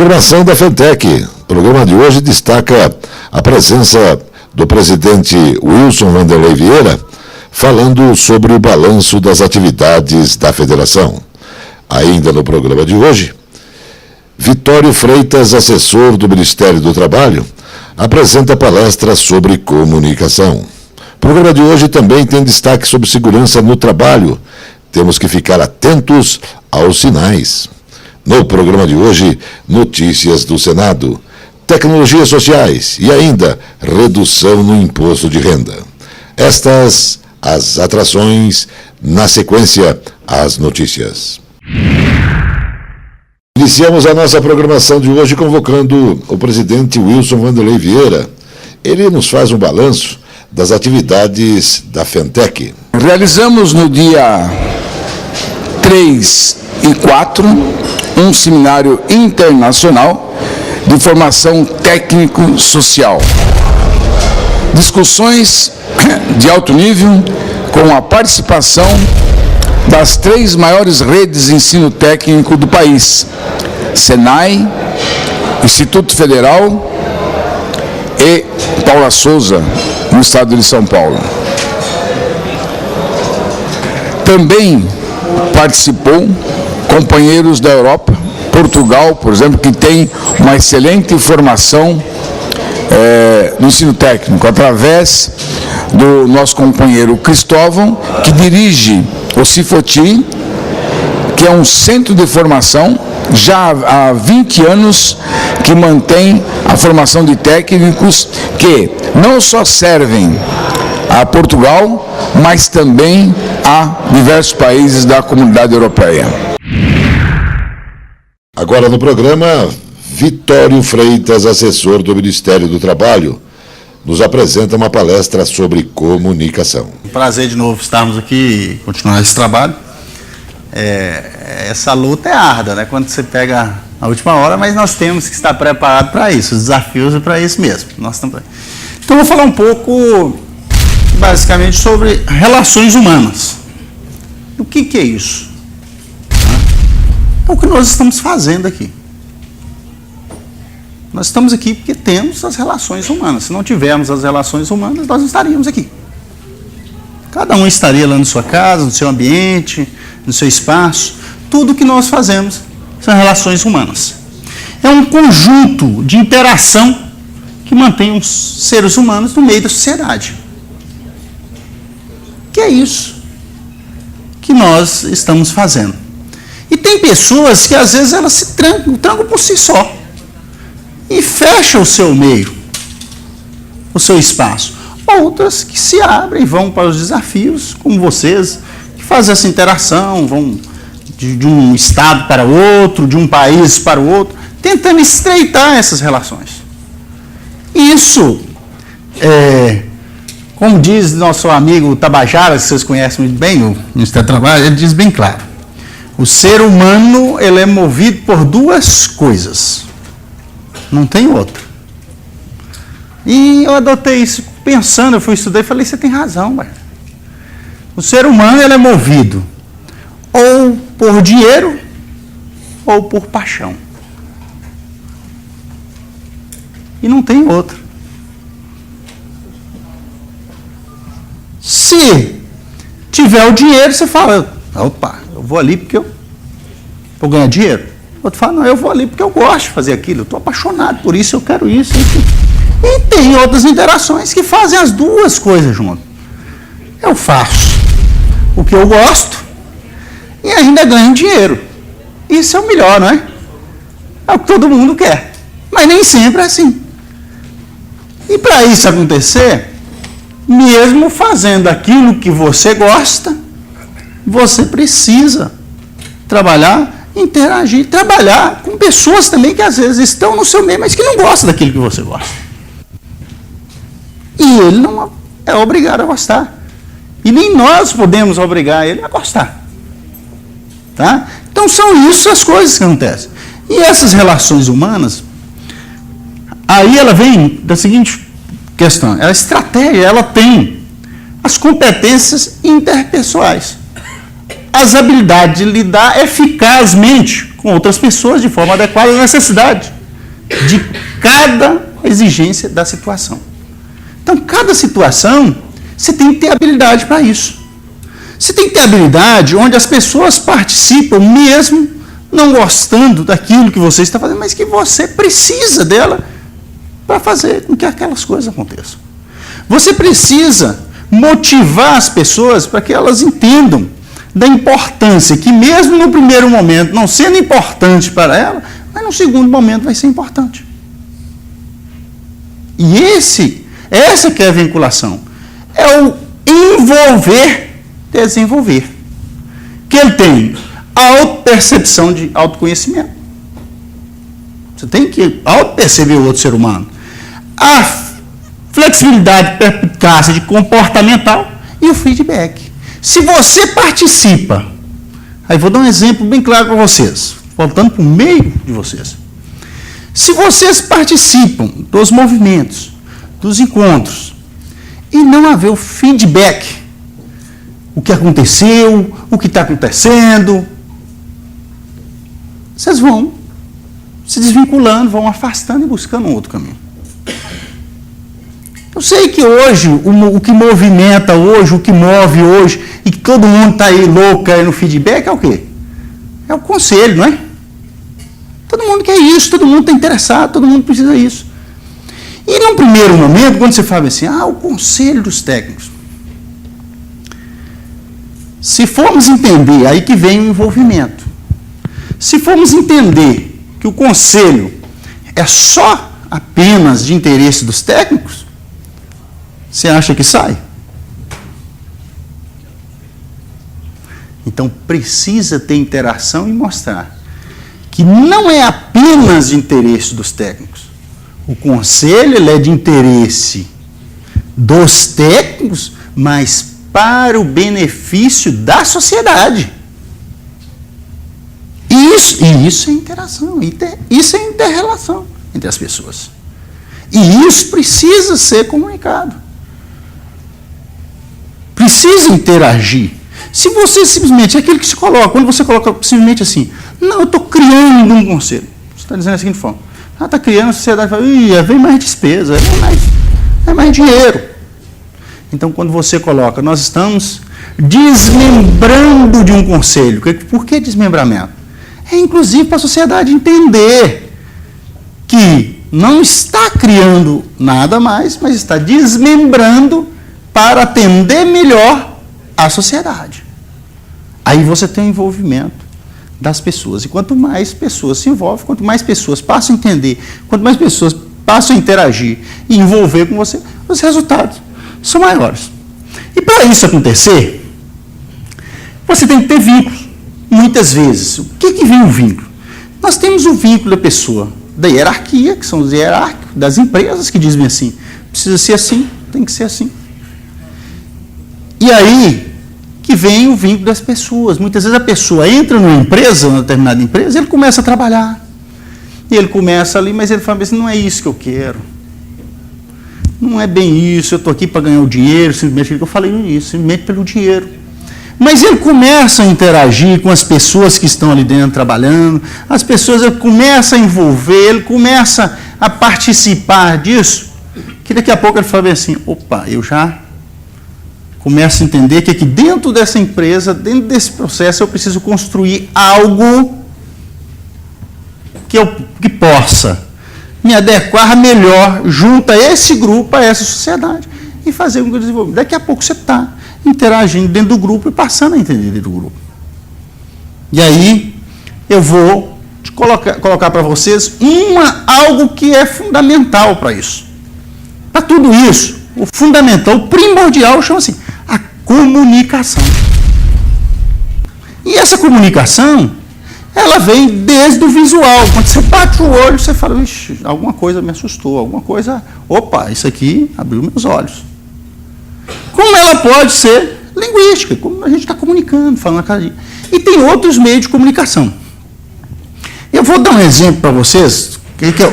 programação da FENTEC. O programa de hoje destaca a presença do presidente Wilson Wanderley Vieira, falando sobre o balanço das atividades da federação. Ainda no programa de hoje, Vitório Freitas, assessor do Ministério do Trabalho, apresenta palestra sobre comunicação. O programa de hoje também tem destaque sobre segurança no trabalho. Temos que ficar atentos aos sinais. No programa de hoje, notícias do Senado, tecnologias sociais e ainda redução no imposto de renda. Estas as atrações, na sequência, as notícias. Iniciamos a nossa programação de hoje convocando o presidente Wilson Wanderley Vieira. Ele nos faz um balanço das atividades da FENTEC. Realizamos no dia 3 e 4 um seminário internacional de formação técnico-social. Discussões de alto nível com a participação das 3 maiores redes de ensino técnico do país: Senai, Instituto Federal e Paula Souza, no estado de São Paulo. Também participou companheiros da Europa, Portugal, por exemplo, que tem uma excelente formação no ensino técnico, através do nosso companheiro Cristóvão, que dirige o CIFOTI, que é um centro de formação, já há 20 anos, que mantém a formação de técnicos que não só servem a Portugal, mas também a diversos países da comunidade europeia. Agora no programa, Vitório Freitas, assessor do Ministério do Trabalho, nos apresenta uma palestra sobre comunicação. Prazer de novo estarmos aqui e continuar esse trabalho. Essa luta é árdua, né? Quando você pega a última hora, mas nós temos que estar preparados para isso, os desafios é para isso mesmo. Então eu vou falar um pouco, basicamente, sobre relações humanas. O que é isso? É o que nós estamos fazendo aqui. Nós estamos aqui porque temos as relações humanas. Se não tivermos as relações humanas, nós não estaríamos aqui. Cada um estaria lá na sua casa, no seu ambiente, no seu espaço. Tudo que nós fazemos são relações humanas. É um conjunto de interação que mantém os seres humanos no meio da sociedade. Que é isso que nós estamos fazendo. E tem pessoas que às vezes elas se trancam por si só e fecham o seu meio, o seu espaço. Outras que se abrem e vão para os desafios, como vocês, que fazem essa interação, vão de um estado para outro, de um país para o outro, tentando estreitar essas relações. Isso, como diz nosso amigo Tabajara, que vocês conhecem muito bem, o Ministério do Trabalho, ele diz bem claro: o ser humano, ele é movido por 2 coisas, não tem outra. E eu adotei isso pensando, eu fui estudar e falei, você tem razão, velho. O ser humano, ele é movido ou por dinheiro ou por paixão. E não tem outra. Se tiver o dinheiro, você fala, opa, eu vou ali porque eu vou ganhar dinheiro. Outro fala, não, eu vou ali porque eu gosto de fazer aquilo, eu estou apaixonado por isso, eu quero isso. E tem outras interações que fazem as 2 coisas juntas. Eu faço o que eu gosto e ainda ganho dinheiro. Isso é o melhor, não é? É o que todo mundo quer. Mas nem sempre é assim. E para isso acontecer, mesmo fazendo aquilo que você gosta, você precisa trabalhar, interagir, trabalhar com pessoas também que às vezes estão no seu meio, mas que não gostam daquilo que você gosta. E ele não é obrigado a gostar. E nem nós podemos obrigar ele a gostar. Tá? Então são isso as coisas que acontecem. E essas relações humanas, aí ela vem da seguinte questão: a estratégia, ela tem as competências interpessoais, as habilidades de lidar eficazmente com outras pessoas de forma adequada à necessidade de cada exigência da situação. Então, cada situação, você tem que ter habilidade para isso. Você tem que ter habilidade onde as pessoas participam, mesmo não gostando daquilo que você está fazendo, mas que você precisa dela para fazer com que aquelas coisas aconteçam. Você precisa motivar as pessoas para que elas entendam da importância, que mesmo no primeiro momento não sendo importante para ela, mas no segundo momento vai ser importante. E essa que é a vinculação. É o envolver, desenvolver. Que ele tem a autopercepção de autoconhecimento. Você tem que autoperceber o outro ser humano. A flexibilidade, perspicácia de comportamental e o feedback. Se você participa, aí vou dar um exemplo bem claro para vocês, voltando para o meio de vocês. Se vocês participam dos movimentos, dos encontros, e não haver o feedback, o que aconteceu, o que está acontecendo, vocês vão se desvinculando, vão afastando e buscando um outro caminho. Eu sei que hoje, o que movimenta hoje, o que move hoje, e que todo mundo está aí louco aí no feedback, é o quê? É o conselho, não é? Todo mundo quer isso, todo mundo está interessado, todo mundo precisa disso. E num primeiro momento, quando você fala assim, o conselho dos técnicos. Se formos entender, aí que vem o envolvimento. Se formos entender que o conselho é só apenas de interesse dos técnicos, você acha que sai? Então precisa ter interação e mostrar que não é apenas de interesse dos técnicos. O conselho ele é de interesse dos técnicos, mas para o benefício da sociedade. E isso é interação, isso é inter-relação entre as pessoas. E isso precisa ser comunicado. Precisa interagir. Se você simplesmente, é aquilo que se coloca, quando você coloca simplesmente assim, não, eu estou criando um conselho. Você está dizendo da seguinte forma, está criando, a sociedade fala, vem mais despesa, vem mais dinheiro. Então, quando você coloca, nós estamos desmembrando de um conselho. Por que desmembramento? É inclusive para a sociedade entender que não está criando nada mais, mas está desmembrando para atender melhor a sociedade. Aí você tem o envolvimento das pessoas. E quanto mais pessoas se envolvem, quanto mais pessoas passam a entender, quanto mais pessoas passam a interagir e envolver com você, os resultados são maiores. E para isso acontecer, você tem que ter vínculos. Muitas vezes, o que vem o vínculo? Nós temos o vínculo da pessoa, da hierarquia, que são os hierárquicos, das empresas que dizem assim, precisa ser assim, tem que ser assim. E aí que vem o vínculo das pessoas. Muitas vezes a pessoa entra numa empresa, numa determinada empresa, ele começa a trabalhar. E ele começa ali, mas ele fala assim, não é isso que eu quero. Não é bem isso, eu estou aqui para ganhar o dinheiro, simplesmente eu falei isso, simplesmente pelo dinheiro. Mas ele começa a interagir com as pessoas que estão ali dentro trabalhando, as pessoas, ele começa a envolver, ele começa a participar disso, que daqui a pouco ele fala assim, opa, eu já começo a entender que aqui dentro dessa empresa, dentro desse processo, eu preciso construir algo que possa me adequar melhor junto a esse grupo, a essa sociedade, e fazer um desenvolvimento. Daqui a pouco você está interagindo dentro do grupo e passando a entender dentro do grupo. E aí, eu vou colocar para vocês algo que é fundamental para isso. Para tudo isso, o fundamental, o primordial, chama assim, a comunicação. E essa comunicação, ela vem desde o visual. Quando você bate o olho, você fala, ixi, alguma coisa me assustou, alguma coisa, opa, isso aqui abriu meus olhos. Como ela pode ser linguística, como a gente está comunicando, falando a cada dia. E tem outros meios de comunicação. Eu vou dar um exemplo para vocês,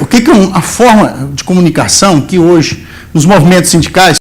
o que é a forma de comunicação que hoje, nos movimentos sindicais,